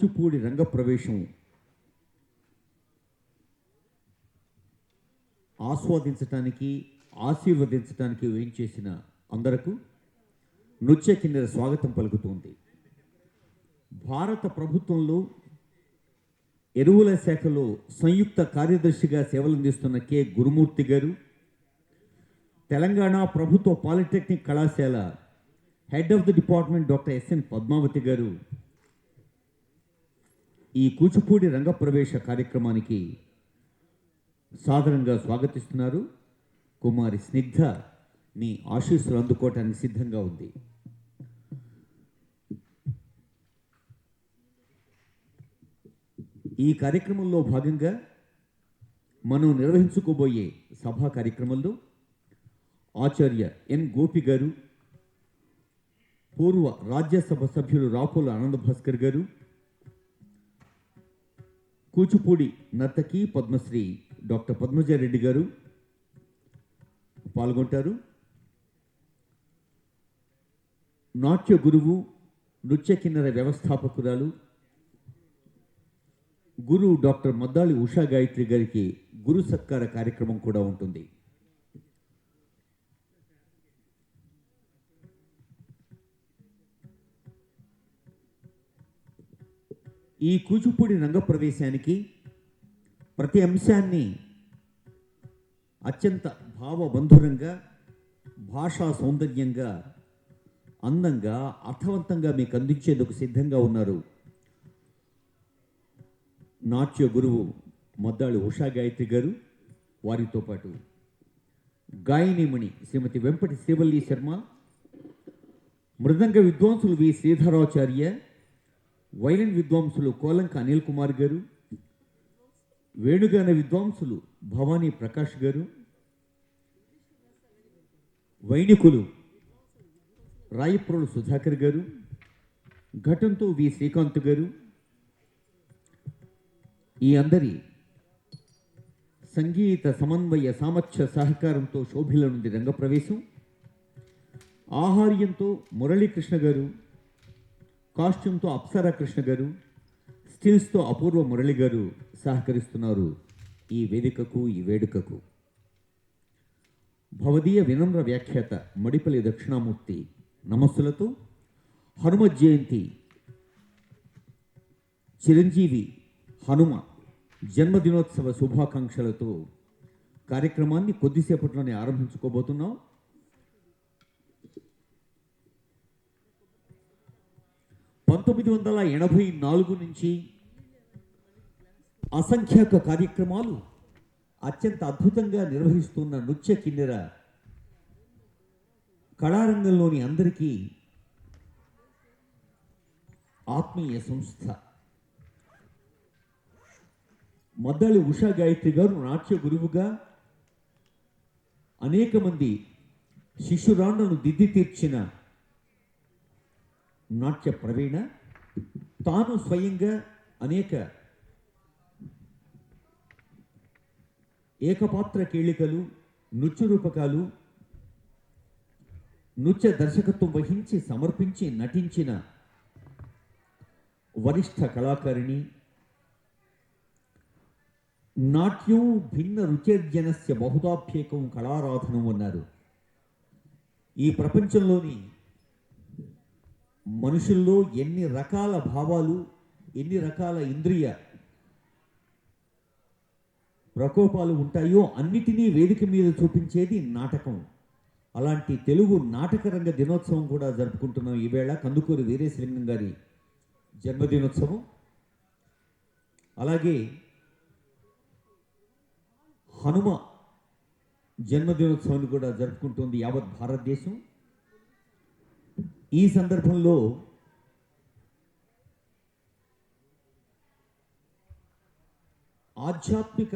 కూచిపూడి రంగప్రవేశం ఆస్వాదించటానికి ఆశీర్వదించటానికి వేయించేసిన అందరకు నృత్య కిన్నెర స్వాగతం పలుకుతోంది. భారత ప్రభుత్వంలో ఎరువుల శాఖలో సంయుక్త కార్యదర్శిగా సేవలందిస్తున్న కె గురుమూర్తి గారు, తెలంగాణ ప్రభుత్వ పాలిటెక్నిక్ కళాశాల head of the department doctor SN Padmavathi గారు ఈ కూచిపూడి రంగప్రవేశ కార్యక్రమానికి సాదరంగా స్వాగతిస్తున్నారు. కుమారి స్నిగ్ధ మీ ఆశీస్సులు అందుకోవటానికి సిద్ధంగా ఉంది. ఈ కార్యక్రమంలో భాగంగా మనం నిర్వహించుకోబోయే సభా కార్యక్రమంలో ఆచార్య ఎన్ గోపి గారు, పూర్వ రాజ్యసభ సభ్యులు రాపోల ఆనంద భాస్కర్ గారు, కూచిపూడి నర్తకి పద్మశ్రీ డాక్టర్ పద్మజారెడ్డి గారు పాల్గొంటారు. నాట్య గురువు, నృత్య కిన్నెర వ్యవస్థాపకురాలు గురు డాక్టర్ మద్దాళి ఉషా గాయత్రి గారికి గురు సత్కార కార్యక్రమం కూడా ఉంటుంది. ఈ కూచిపూడి రంగప్రవేశానికి ప్రతి అంశాన్ని అత్యంత భావబంధురంగా, భాషా సౌందర్యంగా, అందంగా, అర్థవంతంగా మీకు అందించేందుకు సిద్ధంగా ఉన్నారు నాట్య గురువు మద్దాళి ఉషా గాయత్రి గారు. వారితో పాటు గాయనిమణి శ్రీమతి వెంపటి శ్రీవల్లి శర్మ, మృదంగ విద్వాంసులు వి శ్రీధరాచార్య, వైలిన్ విద్వాంసులు కోలంక అనిల్ కుమార్ గారు, వేణుగాన విద్వాంసులు భవానీ ప్రకాష్ గారు, వైణికులు రాయప్రోలు సుధాకర్ గారు, ఘటంతో వి శ్రీకాంత్ గారు, ఈ అందరి సంగీత సమన్వయ సామర్థ్య సహకారంతో శోభిలనుంది రంగప్రవేశం. ఆహార్యంతో మురళీకృష్ణ గారు, కాస్ట్యూమ్తో అప్సరా కృష్ణ గారు, స్టిల్స్తో అపూర్వ మురళి గారు సహకరిస్తున్నారు ఈ వేదికకు, ఈ వేడుకకు. భవదీయ వినమ్ర వ్యాఖ్యాత మడిపల్లి దక్షిణామూర్తి నమస్సులతో, హనుమ జయంతి చిరంజీవి హనుమ జన్మదినోత్సవ శుభాకాంక్షలతో కార్యక్రమాన్ని కొద్దిసేపట్లోనే ఆరంభించుకోబోతున్నాం. (1984) నుంచి అసంఖ్యాక కార్యక్రమాలు అత్యంత అద్భుతంగా నిర్వహిస్తున్న నృత్య కిన్నెర కళారంగంలోని అందరికీ ఆత్మీయ సంస్థ. మద్దాళి ఉషా గాయత్రి గారు నాట్య గురువుగా అనేక మంది శిష్యురాళ్లను దిద్ది తీర్చిన నాట్య ప్రవీణ, తాను స్వయంగా అనేక ఏకపాత్ర కేళికలు, నృత్య రూపకాలు, నృత్య దర్శకత్వం వహించి సమర్పించి నటించిన వరిష్ఠ కళాకారిణి. నాట్యం భిన్న రుచిర్జనస్య బహుదాభ్యేకం కళారాధనం అన్నారు. ఈ ప్రపంచంలోని మనుషుల్లో ఎన్ని రకాల భావాలు, ఎన్ని రకాల ఇంద్రియ ప్రకోపాలు ఉంటాయో అన్నిటినీ వేదిక మీద చూపించేది నాటకం. అలాంటి తెలుగు నాటక రంగ దినోత్సవం కూడా జరుపుకుంటున్నాం ఈవేళ. కందుకూరి వీరేశలింగం గారి జన్మదినోత్సవం. అలాగే హనుమ జన్మదినోత్సవాన్ని కూడా జరుపుకుంటుంది యావత్ భారతదేశం. ఈ సందర్భంలో ఆధ్యాత్మిక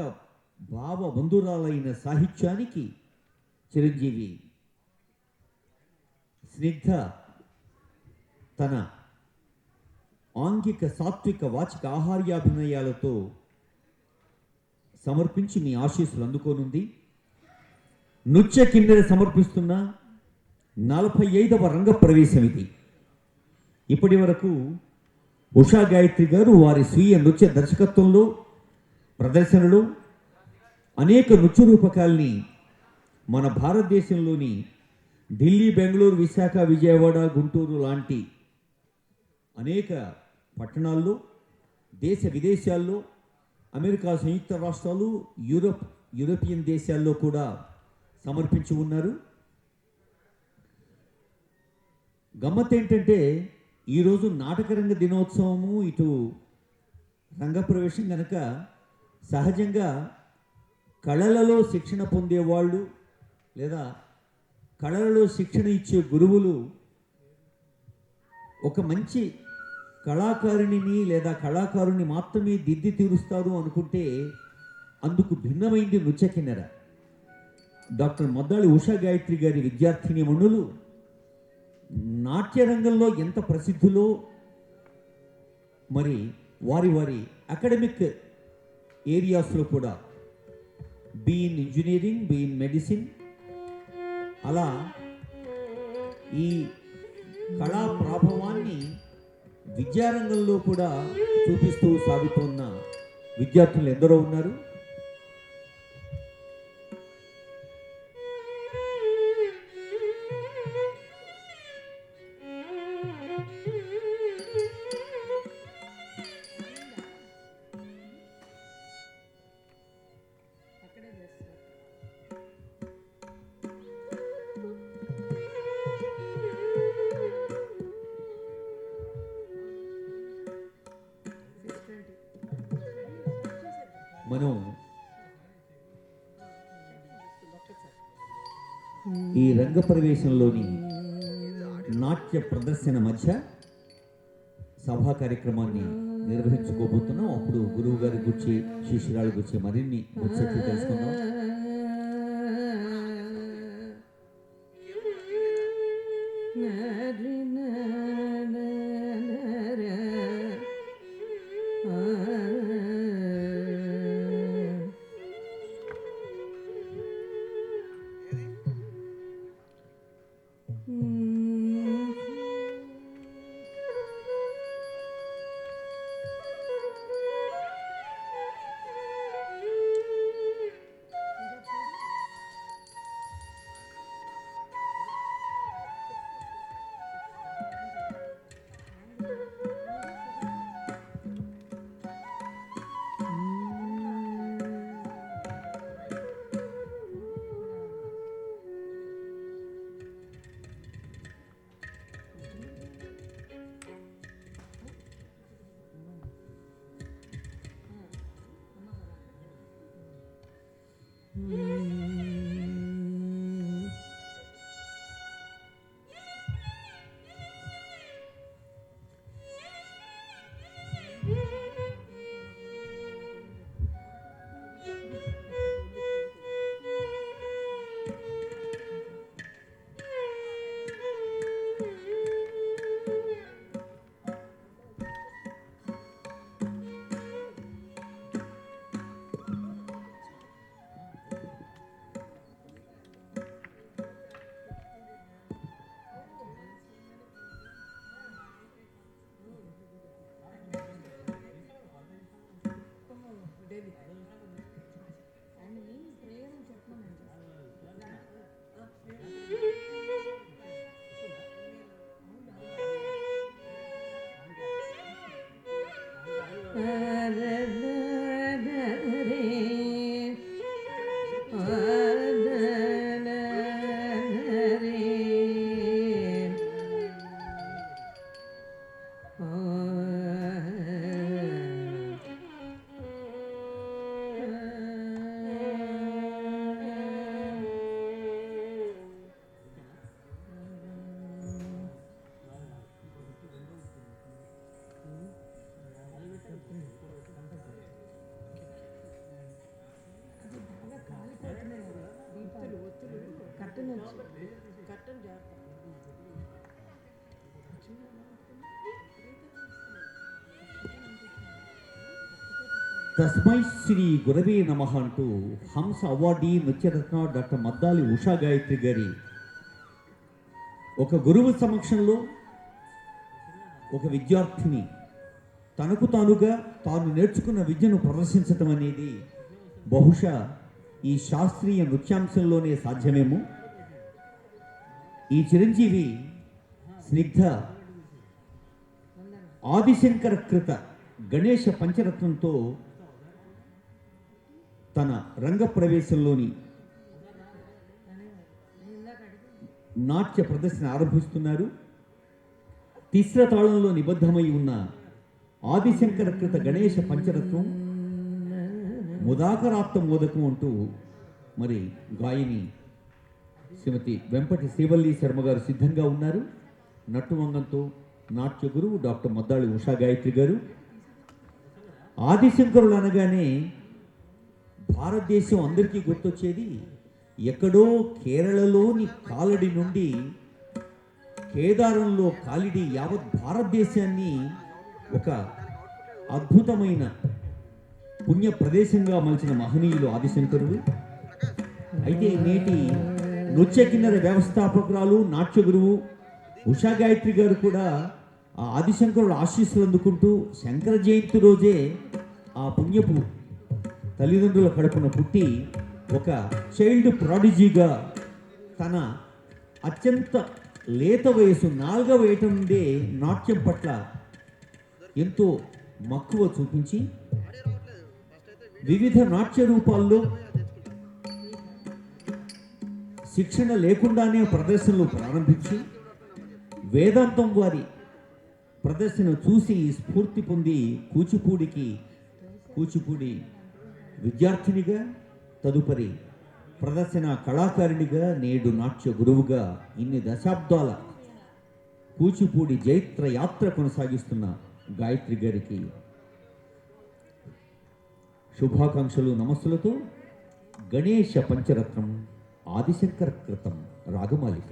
భావబంధురాలైన సాహిత్యానికి చిరంజీవి స్నిగ్ధ తన ఆంగిక సాత్విక వాచిక ఆహార్యాభినయాలతో సమర్పించి మీ ఆశీస్సులు అందుకోనుంది. నృత్య కిన్నెర సమర్పిస్తున్న 45వ రంగ ప్రవేశం ఇది. ఇప్పటి వరకు ఉషా గాయత్రి గారు వారి స్వీయ నృత్య దర్శకత్వంలో ప్రదర్శనలు అనేక నృత్య రూపకాల్ని మన భారతదేశంలోని ఢిల్లీ, బెంగళూరు, విశాఖ, విజయవాడ, గుంటూరు లాంటి అనేక పట్టణాల్లో, దేశ విదేశాల్లో, అమెరికా సంయుక్త రాష్ట్రాలు, యూరోపియన్ దేశాల్లో కూడా సమర్పించి ఉన్నారు. గమ్మత్ ఏంటంటే ఈరోజు నాటకరంగ దినోత్సవము, ఇటు రంగప్రవేశం కనుక సహజంగా కళలలో శిక్షణ పొందేవాళ్ళు లేదా కళలలో శిక్షణ ఇచ్చే గురువులు ఒక మంచి కళాకారునిని లేదా కళాకారుని మాత్రమే దిద్ది తీరుస్తారు అనుకుంటే అందుకు భిన్నమైంది నృత్య కిన్నెర. డాక్టర్ మద్దాళి ఉషా గాయత్రి గారి విద్యార్థిని మణులు నాట్యరంగంలో ఎంత ప్రసిద్ధులో మరి వారి వారి అకాడమిక్ ఏరియాస్లో కూడా be in engineering, be in medicine, అలా ఈ కళా ప్రభావాన్ని విద్యారంగంలో కూడా చూపిస్తూ సాగుతున్న విద్యార్థులు ఎందరో ఉన్నారు. మనం ఈ రంగ ప్రవేశంలోని నాట్య ప్రదర్శన మధ్య సభా కార్యక్రమాన్ని నిర్వహించుకోబోతున్నాం. అప్పుడు గురువు గారి గురించి, శిష్యురాల గురించి మరిన్ని ముచ్చట్లు తెలుసుకుందాం. తస్మై శ్రీ గురవే నమః అంటూ హంస అవార్డీ నృత్యరత్న డాక్టర్ మద్దాలి ఉషా గాయత్రి గారి ఒక గురువు సమక్షంలో ఒక విద్యార్థిని తనకు తానుగా తాను నేర్చుకున్న విద్యను ప్రదర్శించటం అనేది బహుశా ఈ శాస్త్రీయ నృత్యాంశంలోనే సాధ్యమేమో. ఈ చిరంజీవి స్నిగ్ధ ఆదిశంకర కృత గణేష పంచరత్నంతో తన రంగ ప్రవేశంలోని నాట్య ప్రదర్శన ఆరంభిస్తున్నారు. తిస్ర తాళంలో నిబద్ధమై ఉన్న ఆదిశంకర కృత గణేష పంచరత్నం ముదాకరాప్త మోదకం అంటూ మరి గాయని శ్రీమతి వెంపటి శ్రీవల్లి శర్మ గారు సిద్ధంగా ఉన్నారు. నట్టువంగంతో నాట్య గురువు డాక్టర్ మద్దాళి ఉషా గాయత్రి గారు. ఆదిశంకరులు అనగానే భారతదేశం అందరికీ గుర్తొచ్చేది ఎక్కడో కేరళలోని కాలడి నుండి కేదారంలో కాలిడి యావత్ భారతదేశాన్ని ఒక అద్భుతమైన పుణ్య ప్రదేశంగా మలిచిన మహనీయులు ఆదిశంకరులు. అయితే నేటి నృత్య కిన్నెర వ్యవస్థాపకురాలు నాట్య గురువు ఉషా గాయత్రి గారు కూడా ఆ ఆదిశంకరుడు ఆశీస్సులు అందుకుంటూ శంకర జయంతి రోజే ఆ పుణ్యపు తల్లిదండ్రుల కడుపున పుట్టి ఒక చైల్డ్ ప్రాడిజీగా తన అత్యంత లేత వయసు 4వ ఏట నుండే నాట్యం పట్ల ఎంతో మక్కువ చూపించి వివిధ నాట్య రూపాల్లో శిక్షణ లేకుండానే ప్రదర్శనలు ప్రారంభించి వేదాంతం వారి ప్రదర్శన చూసి స్ఫూర్తి పొంది కూచిపూడి విద్యార్థినిగా తదుపరి ప్రదర్శన కళాకారిణిగా నేడు నాట్య గురువుగా ఇన్ని దశాబ్దాల కూచిపూడి జైత్ర యాత్ర కొనసాగిస్తున్న గాయత్రి గారికి శుభాకాంక్షలు నమస్సులతో గణేష పంచరత్నం ఆదిశంకర కృతం రాగమాలిక.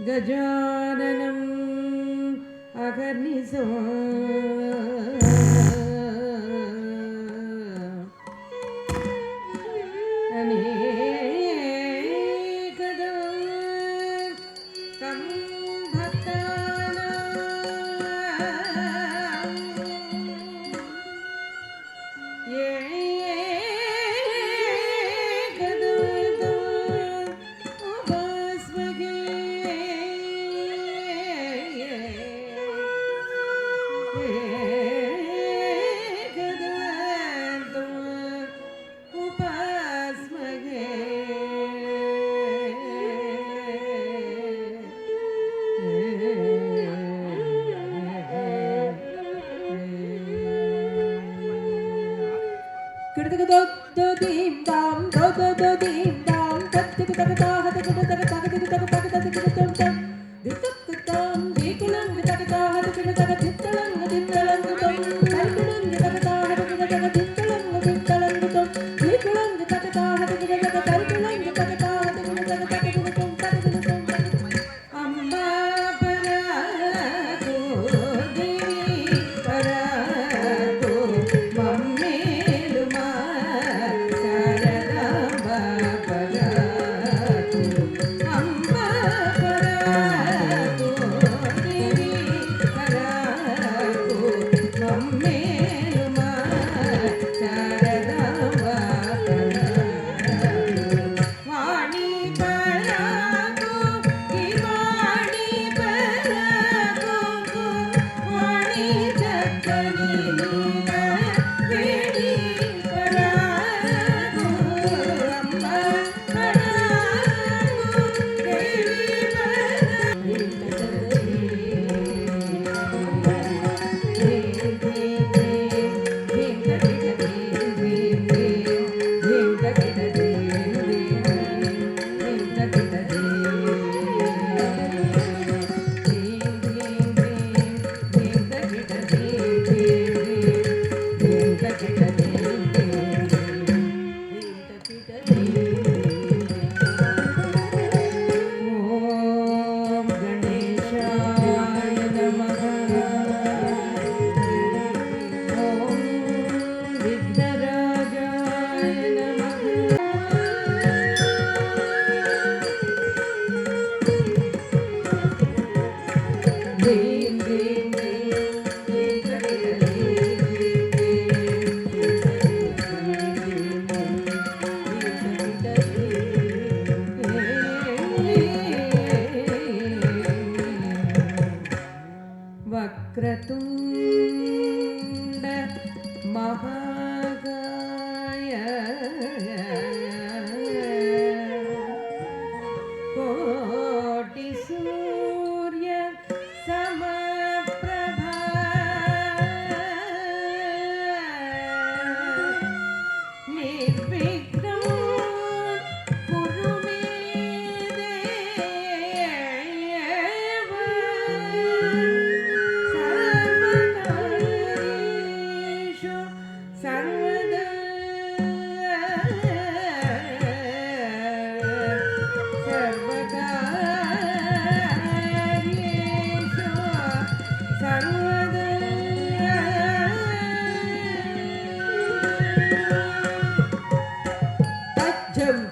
गजाननम् अगर्निशो अनेकदा कं भक्तानां ये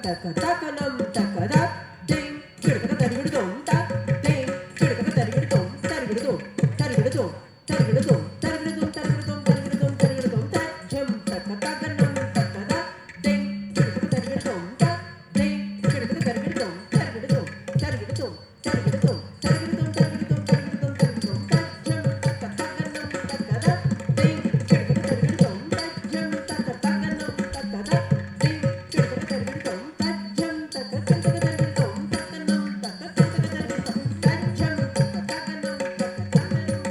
తక తకనం తకద దిం కిడక తరిగిడుదోం త దిం కిడక తరిగిడుదోం తరిగిడుదోం తరిగిడుదోం తరిగిడుదోం తరిగిడుదోం తరిగిడుదోం తరిగిడుదోం తరిగిడుదోం త జం తక తకనం తకద దిం కిడక తరిగిడుదోం త దిం కిడక తరిగిడుదోం తరిగిడుదోం తరిగిడుదోం తరిగిడుదోం తరిగిడుదోం తరిగిడుదోం తరిగిడుదోం తరిగిడుదోం త జం తక తకనం తకద దిం కిడక తరిగిడుదోం త జం తక తకనం తకద దిం కిడక తరిగిడుదోం త జం తక తకనం తకనం తక తకనం త జం తక తకనం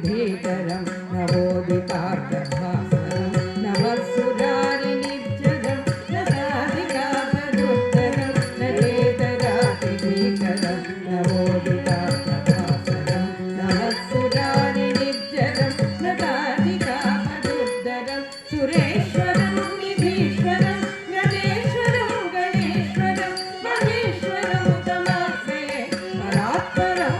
భీకరం నవోదితార్థభాస్వరం నమస్సురారి నిర్జనం నసాదికాపరుత్తరం నచేతరాతి భీకరం నవోదితార్థభాస్వరం నమస్సురారి నిర్జనం నసాదికాపరుత్తరం సురేశ్వరం నిధీశ్వరం గణేశ్వరం గణేశ్వరం మహేశ్వరం తమాసే పరాత్పరం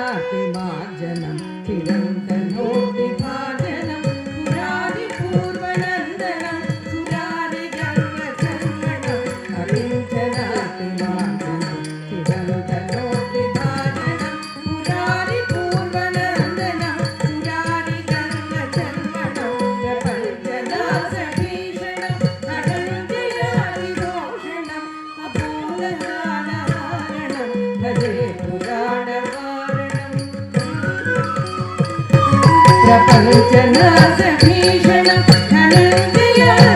జనాతిమార్జనం చిరంతనోతిభాజనం పురారి పూర్వనందనం సురారి గర్వచందనం అకించనాతిమార్జనం చిరంతనోతిభాజనం పురారి పూర్వనందనం సురారి గర్వచందనం ప్రపంచనాశభీషణం అనంతయాదిఘోషణం అపోలదానవారణం భజే ప్రపంచనాశభీషణం ధనంజయాదిభూషణం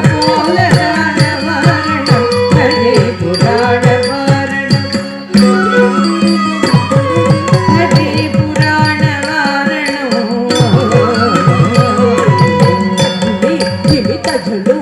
కపోలదానవారణం భజే పురాణవారణం భజే పురాణవారణం జీవిత జలు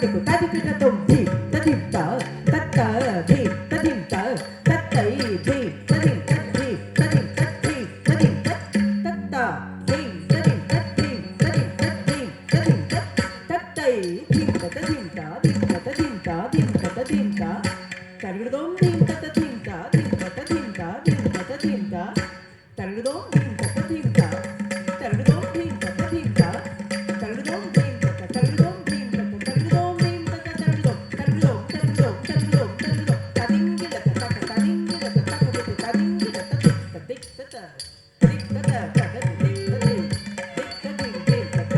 తదికు తదికిటతం ధీం తదింత తత్త ధీం తదింత తత్తై ధీం తదిం తద్ధీం తదిం తద్ధీం తదిం తత్త ధీం తదిం తద్ధీం తదిం తద్ధీం తదిం తత్తై ధీం తదింత ధీం తదింత ధీం తదింత తరిగిడదోం ధీం తదింత ధీం తదింత ధీం తదింత తరిగిడదోం ధీం తదింత తరిగిడదోం ధీం తదింత తరిగిడదోం ధీం తరిగిడదోం ధీం తరిగిడదోం ధీం తరిగిడదోం తరిగిడదోం తరిగిడదోం తరిగిడదోం తరిగిడదోం తదింగిడ తక తదింగిడ తక తదింగిడ తక తదిక్ తత దిక్ తత తక దిక్ తది దిక్ తది దిక్ తత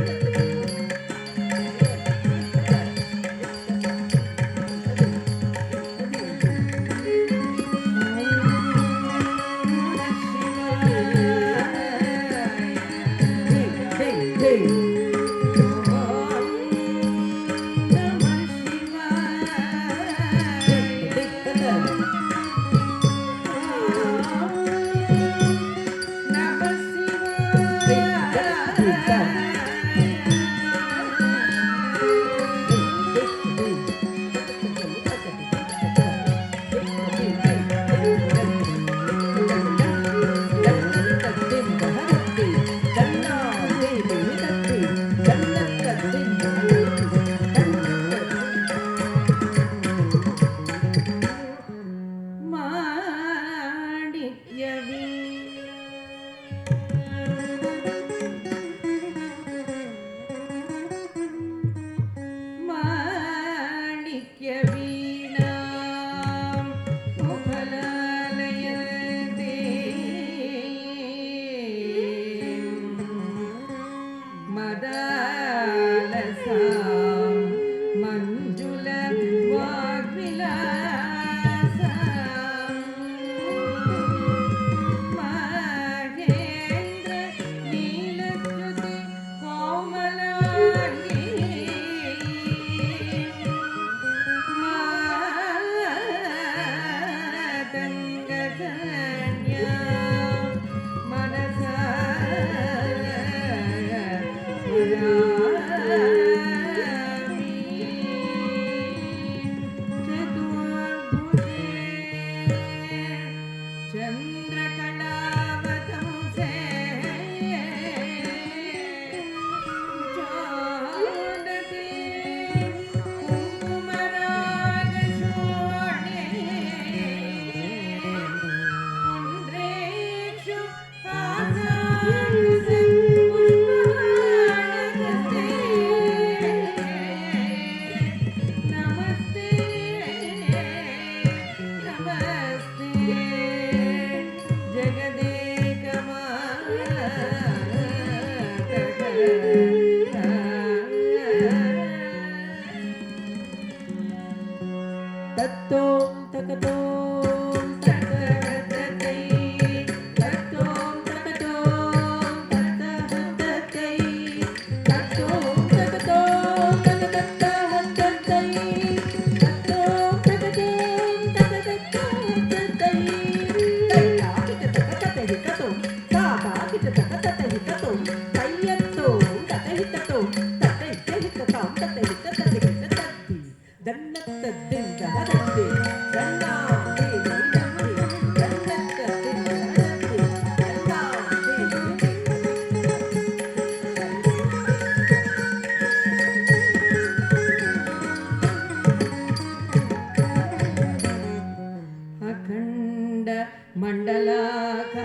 ಮಂಜುಳ ವಾಗ್ವಿಲಾಸ ಮಹೇಂದ್ರ ನೀಲಚ್ಯುತಿ ಕೋಮಲಾಂಗಿ ಮಾತಂಗಕನ್ಯ ಮನಸ ಚಂದ್ರಕಲಾವತಂಸೆ ಜೋಡತಿ ಕುಂಕುಮರಾಗಶೋಣೆ ಪುಂಡ್ರೇಕ್ಷು ಪಾಸಾಂಸ ಪುಷ್ಪಾಣಗಸ್ತೆ ನಮಸ್ತೆ ನಮಸ್ತೆ ತತ್ತೋಂ ತಕತೋಂ ತತತೈ ತತ್ತೋಂ ತಕತೋಂ ತತತೈ ತತ್ತೋಂ ತಕತೋಂ ತತತೈ ತತ್ತೋಂ ತಕತೋಂ ತತತೈ ತೈಯಾಕಿತ ತಕತೈ ತತೋಂ ತಾಕಾಕಿತ ತಕತೈ ತತೋಂ ತೈಯತ್ತೋಂ ತತೈ ತತೋಂ ತತೈ ತೈತತಾಂ ತತೈ ತತೈ ತತೈ ದನ್ನತ್ತದ್ದಿಂದ ಹರತ್ತೆ ದನ್ನಾಂತೆ ದನ್ನತ್ತೆ ದನ್ನತ್ತದ್ದಿಂದ ಹರತ್ತೆ ದನ್ನಾಂತೆ ಅಖಂಡ ಮಂಡಲಾಕಾರಂ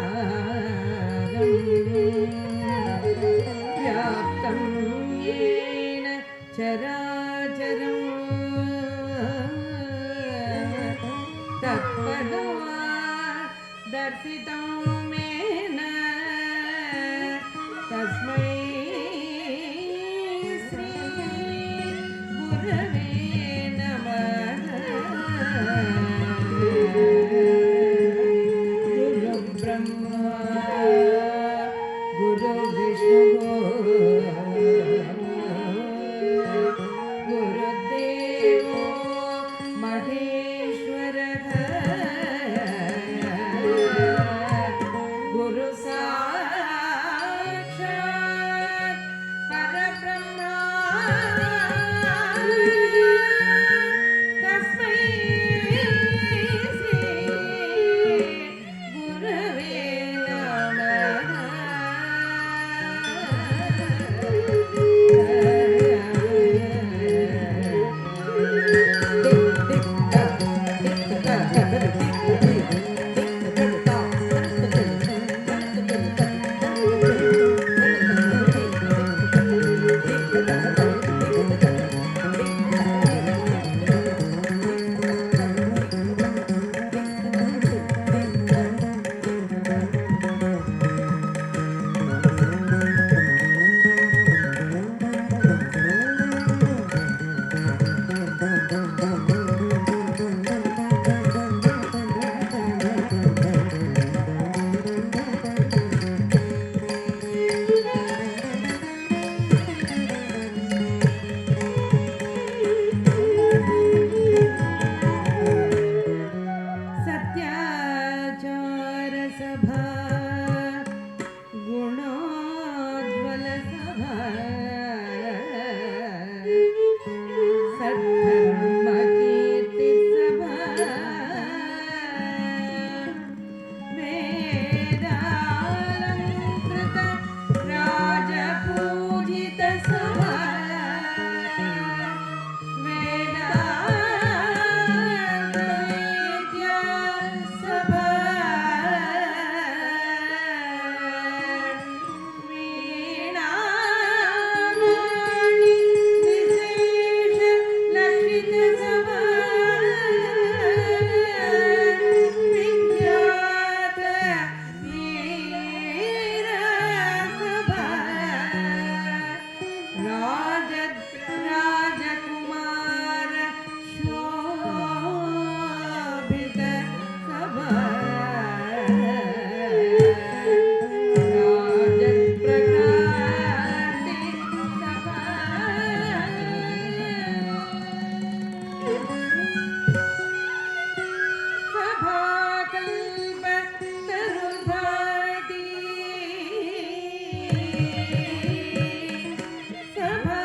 ವ್ಯಾಪ್ತಂ ಯೇನ ಚರಾಚರಂ ತತ್ಪದವಾ ದರ್ಶಿತಂ ಮೇನ ತಸ್ಮೈ ಶ್ರೀ ಗುರವೇ ನಮಃ ಗುರು ಬ್ರಹ್ಮ ಗುರು ವಿಷ್ಣು ಗುರುದೇವೋ ಮಹೇಶ್ವರ ಗುರು ಸಾಕ್ಷಾತ್ ಪರಬ್ರಹ್ಮ ಧರ್ಮಕೀರ್ತಿ ಸಭಾ ವೇದಾಲಂಕೃತ ರಾಜಪೂಜಿತ ಸಭಾ ವೇದಾಂತವೇದ್ಯ ಸಭಾ ವೀಣಾವಾಣಿ ವಿಶೇಷ ಲಕ್ಷಿತ ಸಭಾ ವಿಖ್ಯಾತ ವೀರ ಸಭಾ ರಾಜಕುಮಾರ ಶೋಭಿತ ಸಭಾ ರಾಜಪ್ರಕಾಂತಿ ಸಭಾ ಸಭಾಕಲ್ಪ ತರುಭಾಟಿ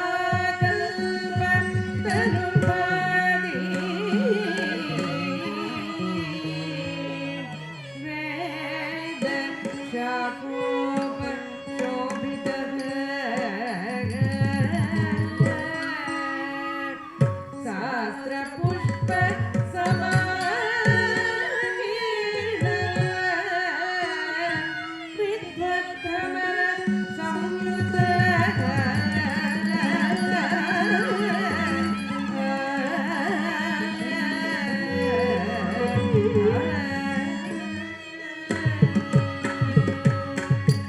ಸಭಾಕಲ್ಪ ತರುಭಾಟಿ ವೇದ ಶಾಖೋಪ ಶೋಭಿತ ಶಾಸ್ತ್ರ ಪುಷ್ಪ ಸಮಾಕೀರ್ಣ ವಿದ್ವದ್ಭ್ರಮರ ಸಂಯುತ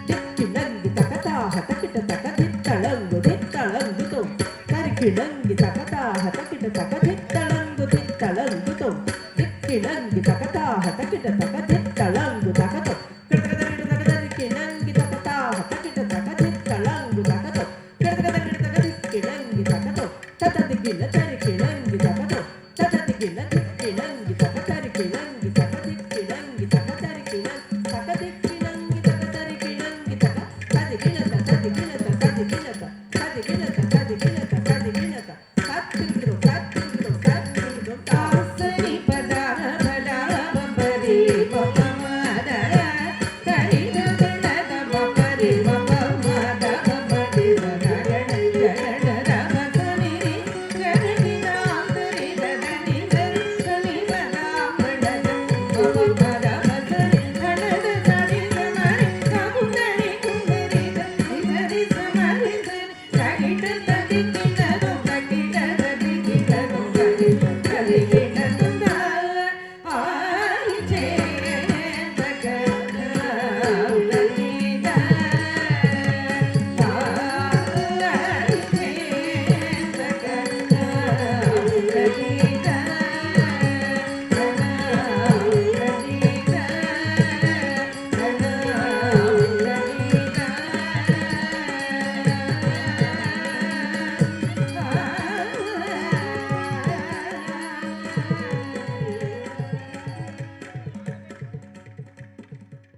ದಿಕ್ಕಿಣಂಗಿ ತಕತಾಹ ತಕಿಟ ತಕ ದಿತ್ತಳಂಗು ದಿತ್ತಳಂಗು ತುಂ ಕರಿಕಿಣಂಗಿ ತಕತಾಹ ತಕಿಟ ತಕ ದಿತ್ತಳಂಗು ದಿತ್ತಳಂಗು ತುಂ ದಿಕ್ಕಿಣಂಗಿ ತಕತಾಹ ತಕಿಟ ತಕ ದಿತ್ತಳಂಗು ತಕ ತುಂ ಕಡಕದರಿಕಿಣಂಗಿ ತಕತಾಹ ತಕಿಟ ತಕ ದಿತ್ತಳಂಗು ತಕ ತುಂ ಕಡಕದರಿಕಿಣಂಗಿ ತಕ ತುಂ ತತ ದಿಕ್ಕಿನ ಚರಿ